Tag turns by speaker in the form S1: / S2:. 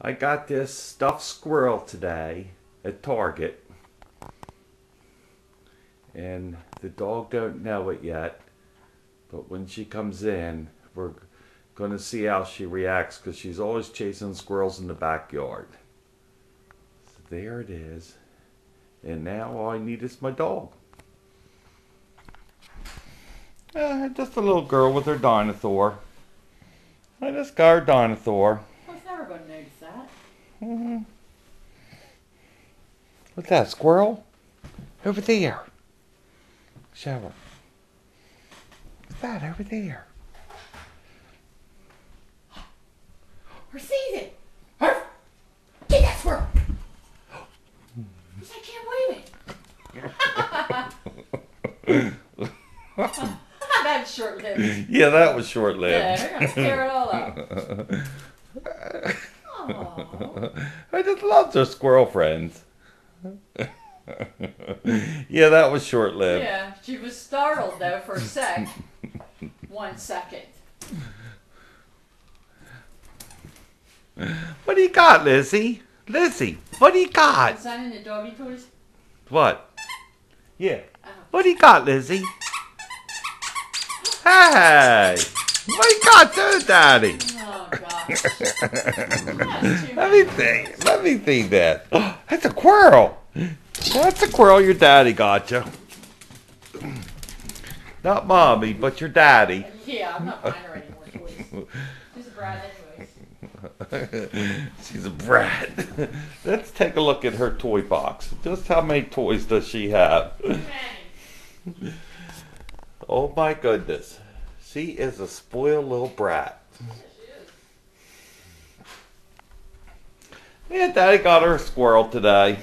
S1: I got this stuffed squirrel today at Target, and the dog don't know it yet, but when she comes in, we're going to see how she reacts because she's always chasing squirrels in the backyard. So there it is, and now all I need is my dog. Just a little girl with her dinosaur. I just got her dinosaur.
S2: I was never going to notice that.
S1: What's that, squirrel? Over there. Show her. What's that over there?
S2: Or sees it. Arf! Get that squirrel. I can't believe it. That's short-lived.
S1: Yeah, that was short-lived.
S2: Yeah, we're going to scare it all out. Aww.
S1: I just love their squirrel friends. Yeah, that was short-lived.
S2: Yeah, she was startled though for a sec. 1 second.
S1: What do you got, Lizzy? Lizzy, what do you got?
S2: Is that in the doggy toys?
S1: What? Yeah.
S2: Oh.
S1: What do you got, Lizzy? Hey! What do you got there, Daddy?
S2: Oh, gosh.
S1: Let me see that. Oh, that's a squirrel. That's a squirrel your daddy got you. Not mommy, but your daddy.
S2: Yeah, I'm not buying her any more toys. She's a brat anyways.
S1: She's a brat. Let's take a look at her toy box. Just how many toys does she have? Oh my goodness. She is a spoiled little brat.
S2: Yes, she is.
S1: Yeah, Daddy got her a squirrel today.